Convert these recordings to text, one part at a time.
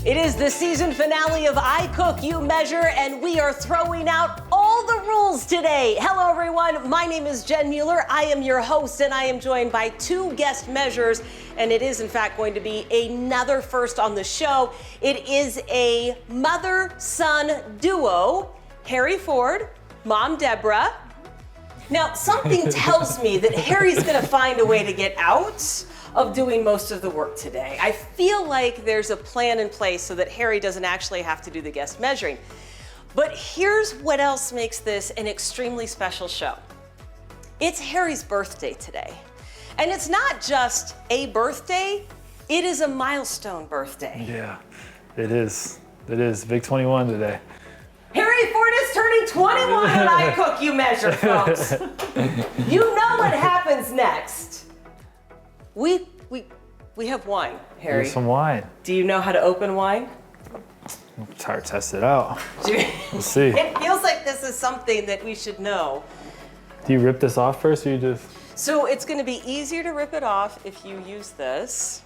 It is the season finale of I Cook, You Measure, and we are throwing out all the rules today. Hello, everyone. My name is Jen Mueller. I am your host, and I am joined by two guest measures, and it is, in fact, going to be another first on the show. It is a mother-son duo, Harry Ford, Mom Deborah. Now, something tells me that Harry's going to find a way to get out of doing most of the work today. I feel like there's a plan in place so that Harry doesn't actually have to do the guest measuring. But here's what else makes this an extremely special show. It's Harry's birthday today. And it's not just a birthday, it is a milestone birthday. Yeah, it is. It is. Big 21 today. Harry Ford is turning 21 when I Cook, You Measure, folks. You know what happens next. We have wine, Harry. Here's some wine. Do you know how to open wine? I'm trying to test it out. We'll see. It feels like this is something that we should know. Do you rip this off first, or you just? So it's going to be easier to rip it off if you use this.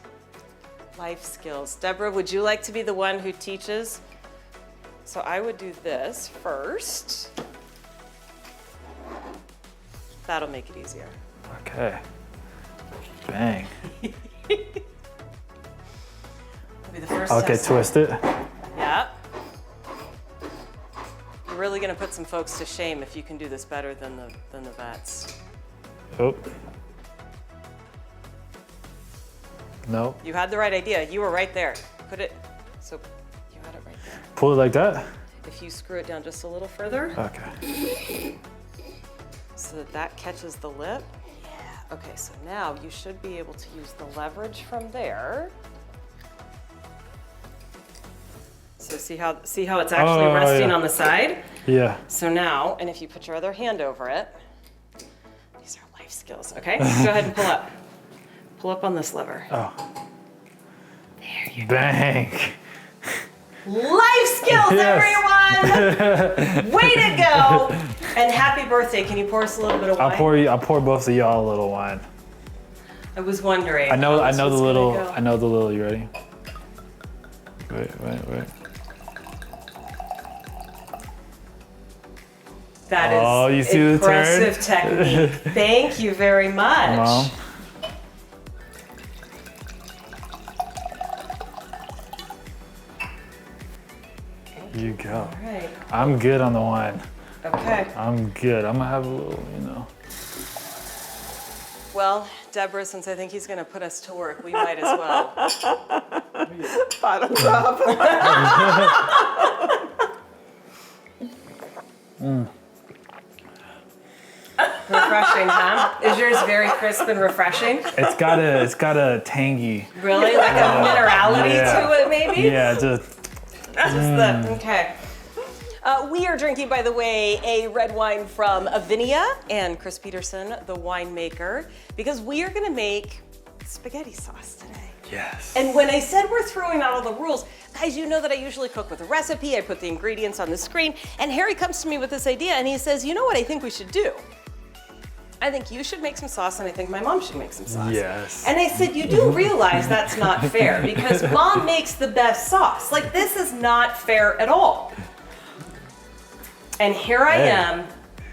Life skills. Deborah, would you like to be the one who teaches? So I would do this first. That'll make it easier. Okay. Bang. Be the first Okay, test. twist it. Yeah. You're really gonna put some folks to shame if you can do this better than the vets. Oh. No. You had the right idea. You were right there. Put it. So you had it right there. Pull it like that. If you screw it down just a little further, Okay. so that catches the lip. Yeah. Okay. So now you should be able to use the leverage from there. So see how it's actually resting yeah. on the side? Yeah. So now, and if you put your other hand over it, these are life skills, okay? Go ahead and pull up. Pull up on this lever. Oh. There you Bang. Life skills, everyone! Way to go! And happy birthday. Can you pour us a little bit of wine? I'll pour both of y'all a little wine. I was wondering. I know the little. Go. I know the little. You ready? Wait. That is you see the turn? impressive technique. Thank you very much. Mom. You go. All right. I'm good on the wine. Okay. I'm good. I'm gonna have a little, you know. Well, Deborah, since I think he's going to put us to work, we might as well. Bottoms up. Refreshing, huh? Is yours very crisp and refreshing? It's got a tangy. Really? Like a minerality Yeah. to it, maybe? Yeah, just. Okay. We are drinking, by the way, a red wine from Avinia and Chris Peterson, the winemaker, because we are going to make spaghetti sauce today. Yes. And when I said we're throwing out all the rules, guys, you know that I usually cook with a recipe. I put the ingredients on the screen, and Harry comes to me with this idea, and he says, you know what I think we should do? I think you should make some sauce, and I think my mom should make some sauce. Yes. And I said, you do realize that's not fair, because mom makes the best sauce. Like, this is not fair at all. And here I am,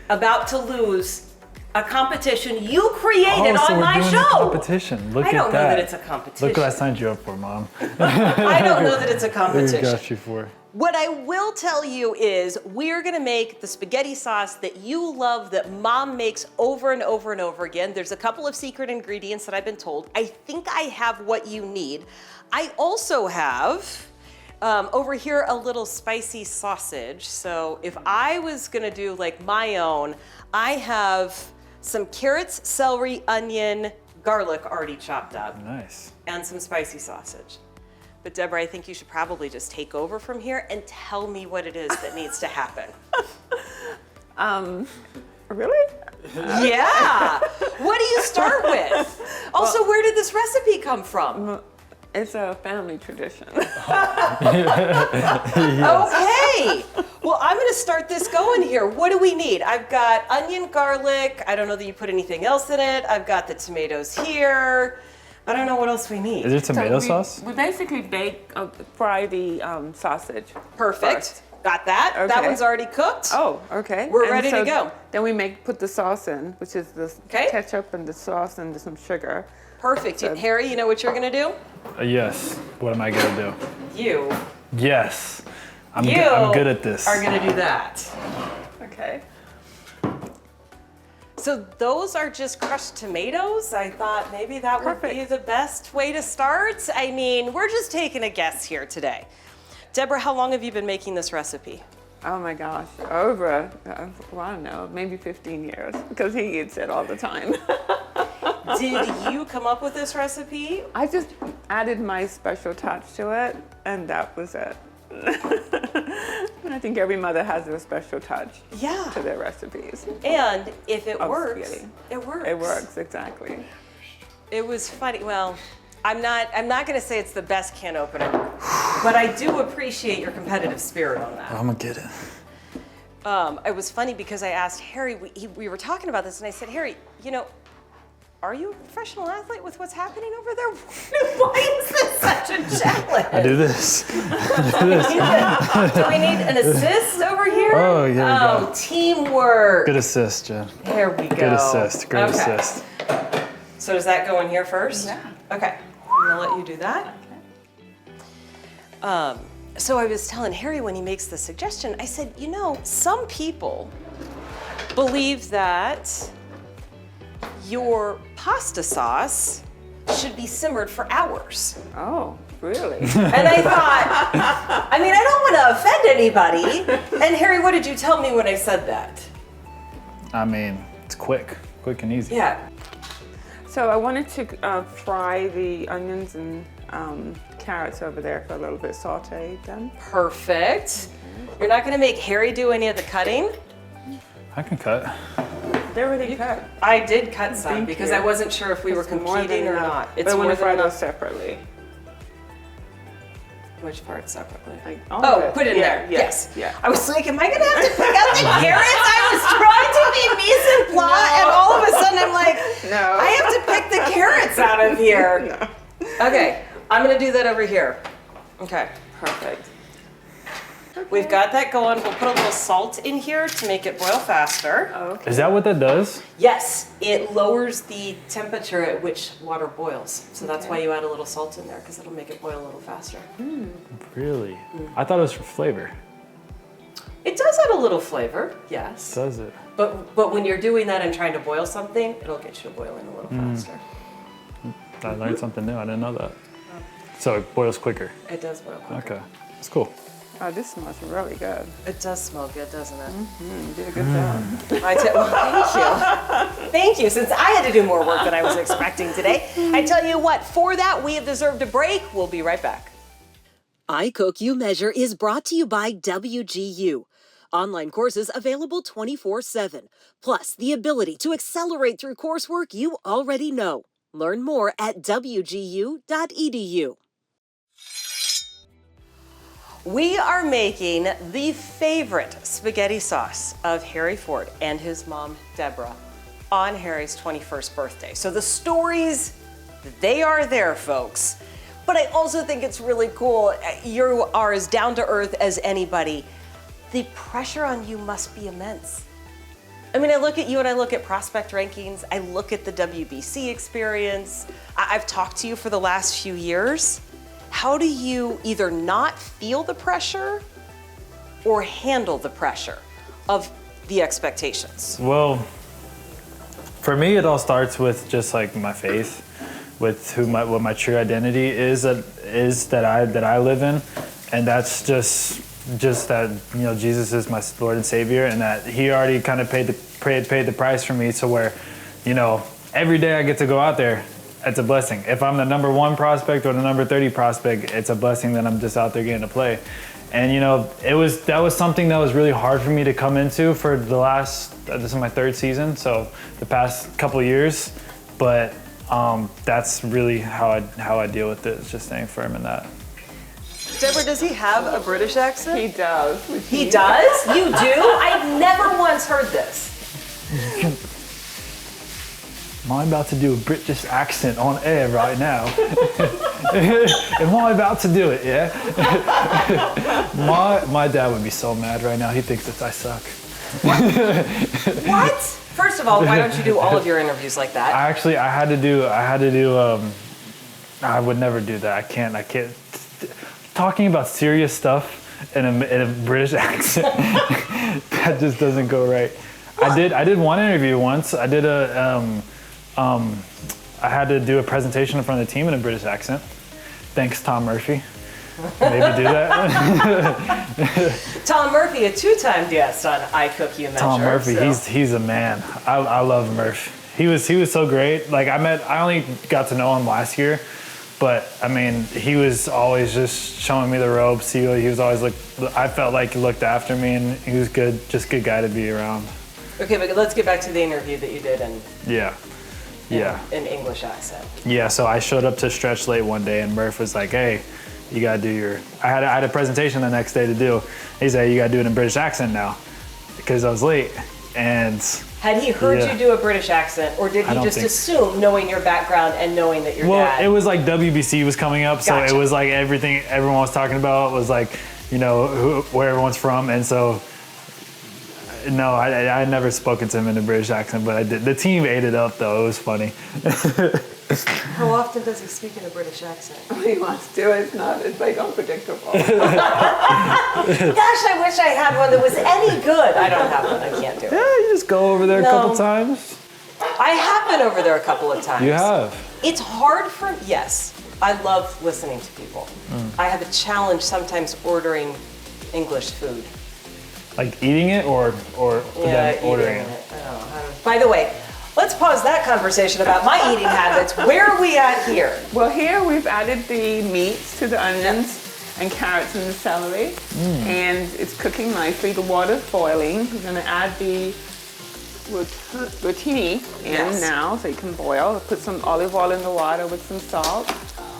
about to lose a competition you created so on we're my doing show. A competition. Look I at don't that. know that it's a competition. Look what I signed you up for, Mom. I don't know that it's a Look competition. what I got you for. What I will tell you is we're gonna make the spaghetti sauce that you love, that mom makes over and over and over again. There's a couple of secret ingredients that I've been told. I think I have what you need. I also have over here a little spicy sausage. So if I was gonna do like my own, I have some carrots, celery, onion, garlic already chopped up. Nice. And some spicy sausage. But Deborah, I think you should probably just take over from here and tell me what it is that needs to happen. Really? Yeah. What do you start with? Also, where did this recipe come from? It's a family tradition. Okay. Well, I'm going to start this going here. What do we need? I've got onion, garlic. I don't know that you put anything else in it. I've got the tomatoes here. I don't know what else we need. Is there tomato So sauce? We basically fry the sausage. Perfect. first. Got that. That Okay. one's already cooked. Oh, okay. We're ready to go. Then we put the sauce in, which is the Okay. ketchup and the sauce and some sugar. Perfect. So- Harry, you know what you're gonna do? Yes. What am I gonna do? You Yes. I'm good at this. are gonna do that. Okay. So those are just crushed tomatoes. I thought maybe that would be Perfect. the best way to start. I mean, we're just taking a guess here today. Deborah, how long have you been making this recipe? Oh my gosh, over, well, I don't know, maybe 15 years, because he eats it all the time. Did you come up with this recipe? I just added my special touch to it, and that was it. I think every mother has their special touch Yeah. to their recipes. And if it Of works, spaghetti. it works. It works, exactly. It was funny. Well, I'm not going to say it's the best can opener, but I do appreciate your competitive spirit on that. I'm gonna get it. It was funny because I asked Harry, we were talking about this, and I said, Harry, you know, are you a professional athlete with what's happening over there? Why is this such a challenge? I do this. Do we need an assist over here? Oh, here we go. Teamwork. Good assist, Jen. There we go. Good assist. Great Okay. assist. So does that go in here first? Yeah. Okay. I'm gonna let you do that. So I was telling Harry when he makes the suggestion, I said, you know, some people believe that your pasta sauce should be simmered for hours. Oh, really? And I thought, I mean, I don't want to offend anybody. And Harry, what did you tell me when I said that? I mean, it's quick and easy. Yeah. So I wanted to fry the onions and carrots over there for a little bit, sauteed them. Perfect. You're not going to make Harry do any of the cutting? I can cut. They're already cut. I did cut some Thank because you. I wasn't sure if we were It's more than competing or enough. not. But I It's want more to fry than those enough. separately. Which part separately? Like, all of Oh, it. put it in Yeah, there. yeah, Yes. Yeah. I was like, am I gonna have to pick out the carrots? I was trying to be mise en place, and all of a sudden I'm like, No. I have to pick the carrots out of here. Okay, I'm gonna do that over here. Okay, Perfect. we've got that going. We'll put a little salt in here to make it boil faster. Okay. Is that what that does? Yes, it lowers the temperature at which water boils. So that's Okay. why you add a little salt in there, because it'll make it boil a little faster. Really? I thought it was for flavor. It does add a little flavor, yes. Does it? But when you're doing that and trying to boil something, it'll get you to boiling a little faster. I learned something new. I didn't know that. So it boils quicker. It does boil quicker. Okay. That's cool. Oh, this smells really good. It does smell good, doesn't it? You did a good job. Well, thank you. Thank you, since I had to do more work than I was expecting today. I tell you what, for that, we have deserved a break. We'll be right back. I Cook, You Measure is brought to you by WGU. Online courses available 24/7. Plus, the ability to accelerate through coursework you already know. Learn more at wgu.edu. We are making the favorite spaghetti sauce of Harry Ford and his mom, Deborah, on Harry's 21st birthday. So the stories, they are there, folks. But I also think it's really cool. You are as down to earth as anybody. The pressure on you must be immense. I mean, I look at you and I look at prospect rankings. I look at the WBC experience. I've talked to you for the last few years. How do you either not feel the pressure or handle the pressure of the expectations? Well, for me, it all starts with just like my faith, with what my true identity is that I live in, and that's just that, you know, Jesus is my Lord and Savior, and that He already kind of paid the price for me, to where, you know, every day I get to go out there, it's a blessing. If I'm the number 1 prospect or the number 30 prospect, it's a blessing that I'm just out there getting to play. And you know, that was something that was really hard for me to come into for this is my 3rd season, so the past couple years. But that's really how I deal with it. It's just staying firm in that. Deborah, does he have a British accent? He does. He does? You do? I've never once heard this. Am I about to do a British accent on air right now? Am I about to do it, yeah? my dad would be so mad right now. He thinks that I suck. What? First of all, why don't you do all of your interviews like that? I had to do, I would never do that. I can't. Talking about serious stuff in a British accent, that just doesn't go right. I did one interview once. I had to do a presentation in front of the team in a British accent. Thanks, Tom Murphy. Maybe do that. Tom Murphy, a 2-time guest on I Cook You Measure. Tom Murphy, so. he's a man. I love Murph. He was so great. Like I only got to know him last year, but I mean, he was always just showing me the ropes. He was always I felt like he looked after me, and he was good good guy to be around. Okay, but let's get back to the interview that you did in English accent. Yeah, so I showed up to Stretch late one day, and Murph was like, "Hey, you gotta do I had a presentation the next day to do. He said, you gotta do it in British accent now," because I was late. And had he heard you do a British accent, or did he just assume, knowing your background and knowing that your dad? Well, it was like WBC was coming up, so it was like everything everyone was talking about was like, where everyone's from, and so. No, I had never spoken to him in a British accent, but I did. The team ate it up, though. It was funny. How often does he speak in a British accent? He wants to. It's like unpredictable. Gosh, I wish I had one that was any good. I don't have one. I can't do it. Yeah, you just go over there a couple times. I have been over there a couple of times. You have? It's hard yes. I love listening to people. I have a challenge sometimes ordering English food. Like eating it or then ordering it? I don't know how to. By the way, let's pause that conversation about my eating habits. Where are we at here? Well, here we've added the meats to the onions and carrots and the celery, and it's cooking nicely. The water's boiling. We're going to add the rotini in now, so it can boil. Put some olive oil in the water with some salt.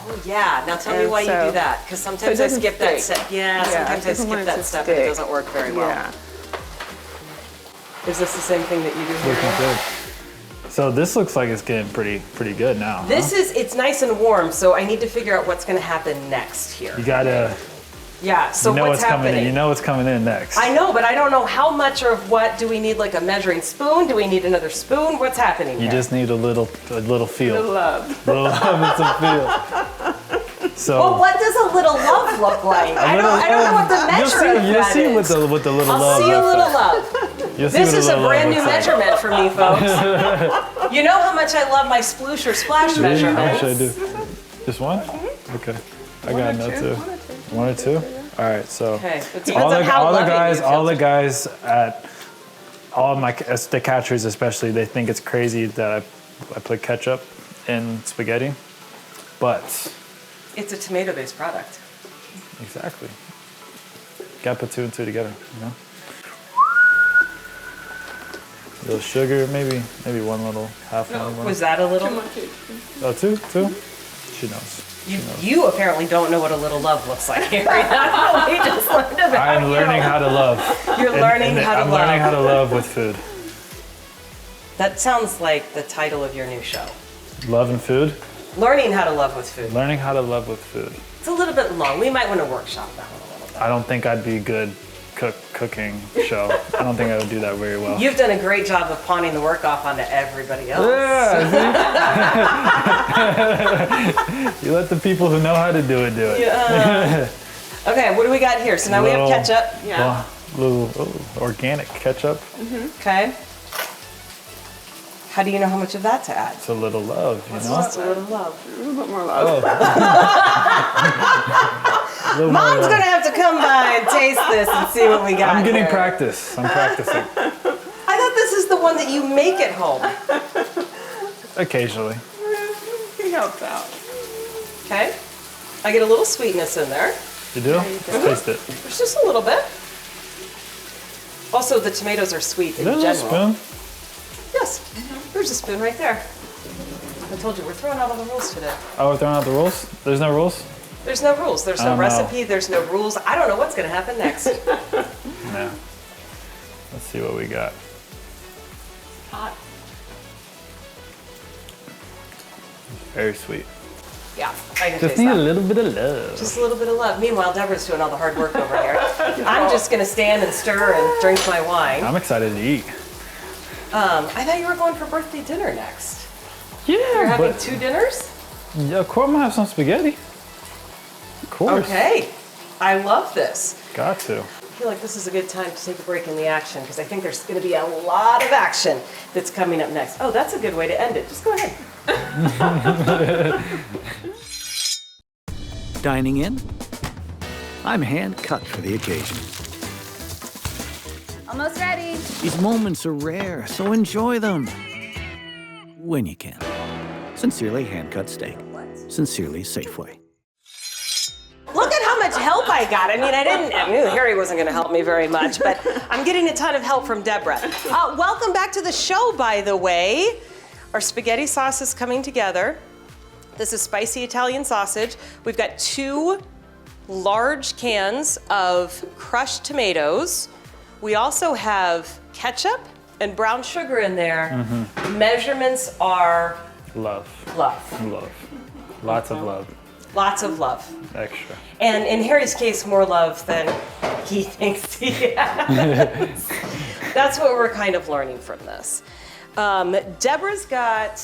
Oh yeah. Now tell me why you do that, because sometimes I skip that step. Yeah, sometimes I skip that step and it doesn't work very well. Yeah. Is this the same thing that you do here? Looking good. So this looks like it's getting pretty good now. It's nice and warm, so I need to figure out what's going to happen next here. You gotta. Yeah. So what's happening? You know what's coming in next. I know, but I don't know how much or what. Do we need like a measuring spoon? Do we need another spoon? What's happening You here? just need a little feel. A little love. Little love and some feel. So. Well, what does a little love look like? I don't know what the measure of You'll that see is. what the little love. I'll see a little love. This is a brand new looks like. measurement for me, folks. You know how much I love my sploosh or splash How much measurements. should I do? Just one? Okay. I got no two. One or two? All right. So. Okay. It depends all on how the loving guys, you all feel. the guys at all the catchers especially, they think it's crazy that I put ketchup in spaghetti, but It's a tomato-based product. exactly. Got to put 2 and 2 together, you know. A little sugar, maybe one little half one. Was that a little? Oh, two? She knows. You apparently don't know what a little love looks like, Harry. We just learned about I'm learning how to love. You're learning how to I'm love. learning how to love with food. That sounds like the title of your new show. Love and food? Learning how to love with food. Learning how to love with food. It's a little bit long. We might want to workshop that one a little bit. I don't think I'd be good cooking show. I don't think I would do that very well. You've done a great job of pawning the work off onto everybody else. Yeah, you let the people who know how to do it do it. Yeah. Okay, what do we got here? So now we have ketchup. Yeah. Little organic ketchup. Okay. How do you know how much of that to add? It's a little love, you know? Just a little love. A little bit more love. Mom's gonna have to come by and taste this and see what we got. I'm getting here. practice. I'm practicing. I thought this is the one that you make at home. Occasionally. He helps out. Okay. I get a little sweetness in there. You do? Let's taste it. There's just a little bit. Also, the tomatoes are sweet in Is there a general. spoon? Yes. There's a spoon right there. I told you, we're throwing out all the rules today. Oh, we're throwing out the rules? There's no rules? There's no rules. There's no Oh, no. recipe. There's no rules. I don't know what's going to happen next. No. Let's see what we got. Hot. Very sweet. Yeah, I can Just taste need that. a little bit of love. Just a little bit of love. Meanwhile, Deborah's doing all the hard work over here. I'm just gonna stand and stir and drink my wine. I'm excited to eat. I thought you were going for birthday dinner next. Yeah, You're having but 2 dinners? yeah, of course I'm gonna have some spaghetti. Of course. Okay, I love this. Got to. I feel like this is a good time to take a break in the action because I think there's gonna be a lot of action that's coming up next. Oh, that's a good way to end it. Just go ahead. Dining in? I'm hand cut for the occasion. Almost ready. These moments are rare, so enjoy them. When you can. Sincerely, hand cut steak. Sincerely, Safeway. Look at how much help I got. I mean, I knew Harry wasn't gonna help me very much, but I'm getting a ton of help from Deborah. Welcome back to the show, by the way. Our spaghetti sauce is coming together. This is spicy Italian sausage. We've got 2 large cans of crushed tomatoes. We also have ketchup and brown sugar in there. Measurements are Love. love. Love. Lots of love. Lots of love. Extra. And in Harry's case, more love than he thinks he has. That's what we're kind of learning from this. Deborah's got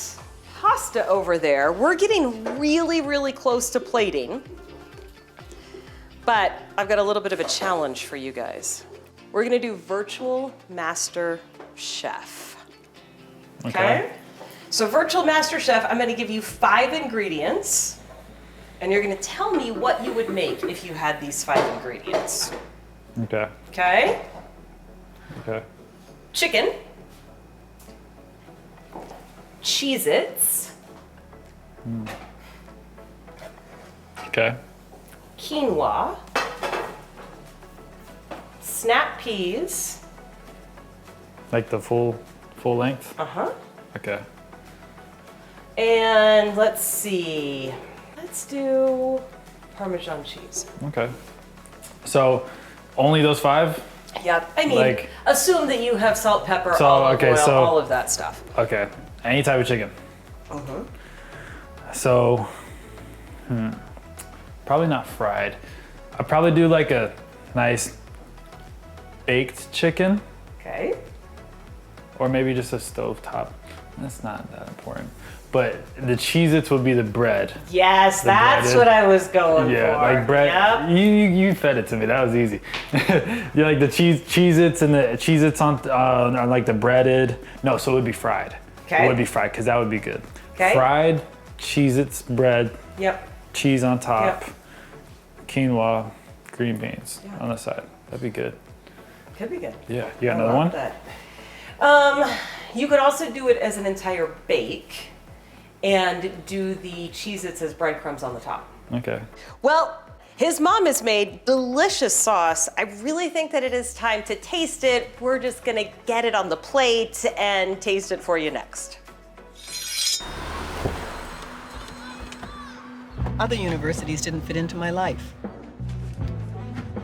pasta over there. We're getting really, really close to plating. But I've got a little bit of a challenge for you guys. We're gonna do virtual master chef. Okay? So virtual master chef, I'm gonna give you 5 ingredients, and you're gonna tell me what you would make if you had these 5 ingredients. Okay. Okay? Okay. Chicken, Cheez-Its, Okay. quinoa, snap peas, Like the full length? uh-huh, Okay. and let's see, let's do Parmesan cheese. Okay. So only those 5? Yeah, I mean, Like- assume that you have salt, pepper, So, olive okay, oil, so- all of that stuff. Okay. Any type of chicken. So, probably not fried. I'd probably do like a nice baked chicken, Okay. or maybe just a stovetop. That's not that important. But the Cheez-Its would be the bread. Yes, that's breaded. what I was going Yeah, for. like bread. Yep. You fed it to me. That was easy. You like the Cheez-Its and the Cheez-Its on like the breaded. No, so it would be fried. Okay. It would be fried because that would be good. Okay. Fried Cheez-Its bread, Yep. cheese on top, Yep. quinoa, green beans on the side. That'd be good. Could be good. Yeah. You got I another love one? that. You could also do it as an entire bake and do the Cheez-Its as breadcrumbs on the top. Okay. Well, his mom has made delicious sauce. I really think that it is time to taste it. We're just gonna get it on the plate and taste it for you next. Other universities didn't fit into my life.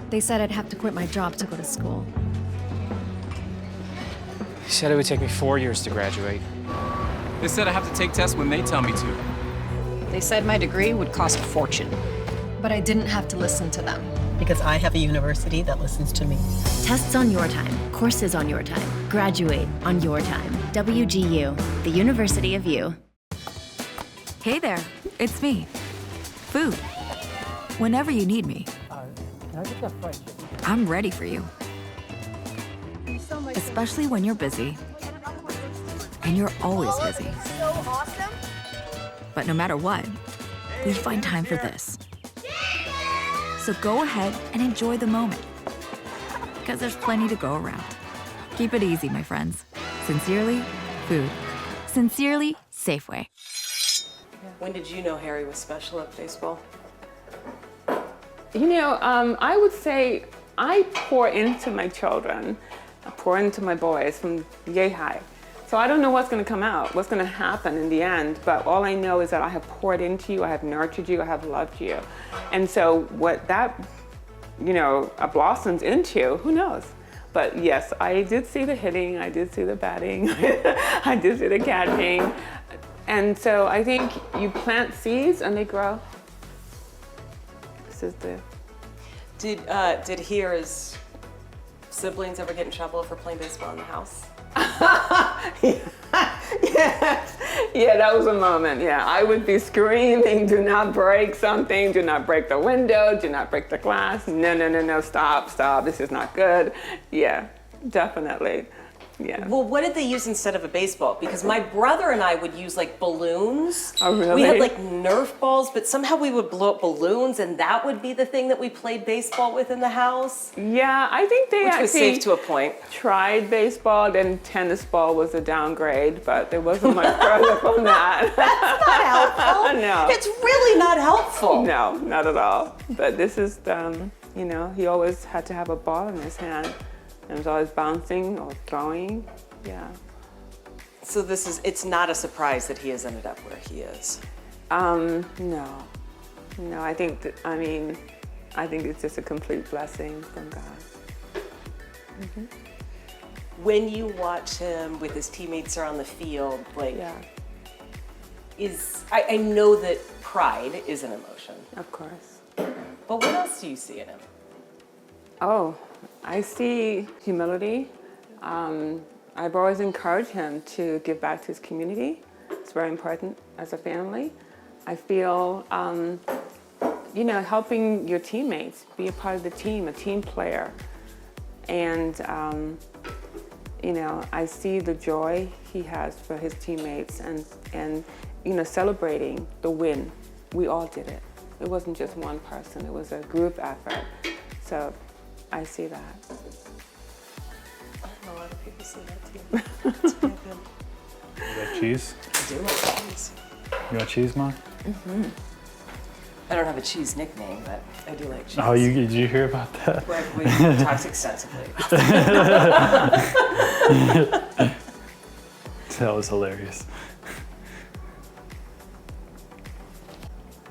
They said I'd have to quit my job to go to school. He said it would take me 4 years to graduate. They said I have to take tests when they tell me to. They said my degree would cost a fortune But I didn't have to listen to them. because I have a university that listens to me. Tests on your time, courses on your time, graduate on your time. WGU, the University of You. Hey there, it's me. Food. Whenever you need me. I'm ready for you. Especially when you're busy. And you're always busy. But no matter what, we find time for this. So go ahead and enjoy the moment. Because there's plenty to go around. Keep it easy, my friends. Sincerely, food. Sincerely, Safeway. When did you know Harry was special at baseball? You know, I would say I pour into my children, I pour into my boys from yay high. So I don't know what's going to come out, what's going to happen in the end, but all I know is that I have poured into you, I have nurtured you, I have loved you. And so what that, blossoms into, who knows? But yes, I did see the hitting, I did see the batting, I did see the catching. And so I think you plant seeds and they grow. This is the. Did he or his siblings ever get in trouble for playing baseball in the house? Yeah, that was a moment. Yeah, I would be screaming, do not break something, do not break the window, do not break the glass. No, stop, this is not good. Yeah, definitely. Yeah. Well, what did they use instead of a baseball? Because my brother and I would use like balloons. Oh, really? We had like Nerf balls, but somehow we would blow up balloons and that would be the thing that we played baseball with in the house. Yeah, I think they Which actually was safe to a point. tried baseball, then tennis ball was a downgrade, but there wasn't much further from that. That's not helpful. No. It's really not helpful. No, not at all. But this is, you know, he always had to have a ball in his hand. And was always bouncing or throwing, yeah. So it's not a surprise that he has ended up where he is. No, I think it's just a complete blessing from God. Mm-hmm. When you watch him with his teammates around the field, like, Yeah, I know that pride is an emotion, of course. but what else do you see in him? Oh, I see humility. I've always encouraged him to give back to his community. It's very important as a family. I feel, you know, helping your teammates, be a part of the team, a team player. And, you know, I see the joy he has for his teammates and, you know, celebrating the win. We all did it. It wasn't just one person, it was a group effort. So I see that. A lot of people see that too. It's really good. You got cheese? I do like cheese. You got cheese, Mom? Mm-hmm. I don't have a cheese nickname, but I do like cheese. Oh, did you hear about that? We talked extensively. That was hilarious.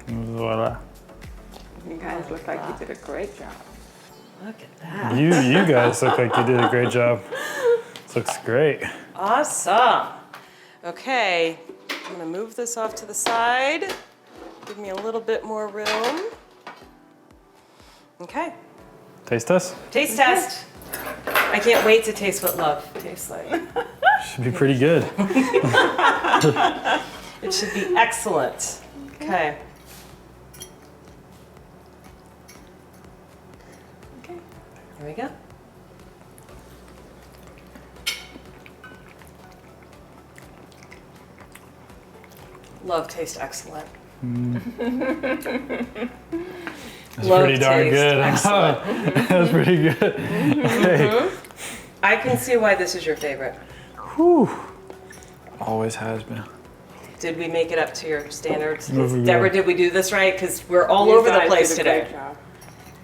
Voila. You guys look like you did a great job. Look at that. You guys look like you did a great job. This looks great. Awesome. Okay, I'm gonna move this off to the side. Give me a little bit more room. Okay, Taste test? taste test. I can't wait to taste what love tastes like. Should be pretty good. It should be excellent. Okay. Okay, here we go. Love tastes excellent. That's Love pretty darn tastes good. excellent. That's pretty good. Okay. I can see why this is your favorite. Whew. Always has been. Did we make it up to your standards? Yeah. Deborah, did we do this right? Because we're all over the place today.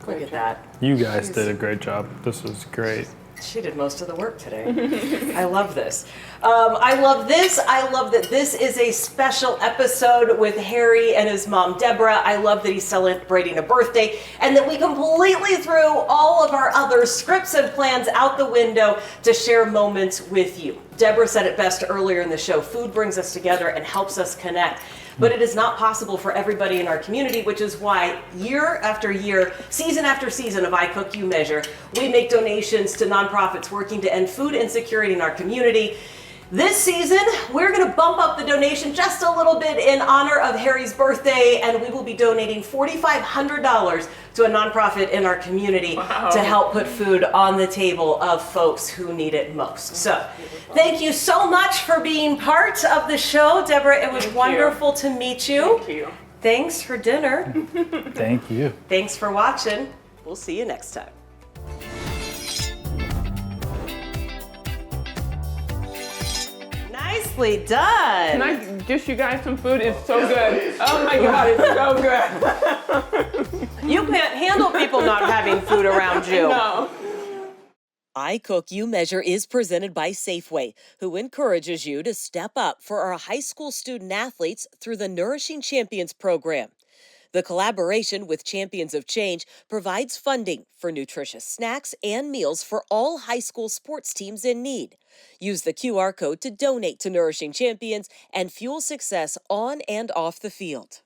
Look at that. You guys did a great job. This was great. She did most of the work today. I love this. I love this. I love that this is a special episode with Harry and his mom, Deborah. I love that he's celebrating a birthday and that we completely threw all of our other scripts and plans out the window to share moments with you. Deborah said it best earlier in the show. Food brings us together and helps us connect. But it is not possible for everybody in our community, which is why year after year, season after season of I Cook, You Measure, we make donations to nonprofits working to end food insecurity in our community. This season, we're going to bump up the donation just a little bit in honor of Harry's birthday, and we will be donating $4,500 to a nonprofit in our community to help put food on the table of folks who need it most. So, thank you so much for being part of the show, Deborah. It was wonderful to meet you. Thank you. Thanks for dinner. Thank you. Thanks for watching. We'll see you next time. Nicely done. Can I dish you guys some food? It's so good. Oh my God, it's so good. You can't handle people not having food around you. No. I Cook, You Measure is presented by Safeway, who encourages you to step up for our high school student athletes through the Nourishing Champions program. The collaboration with Champions of Change provides funding for nutritious snacks and meals for all high school sports teams in need. Use the QR code to donate to Nourishing Champions and fuel success on and off the field.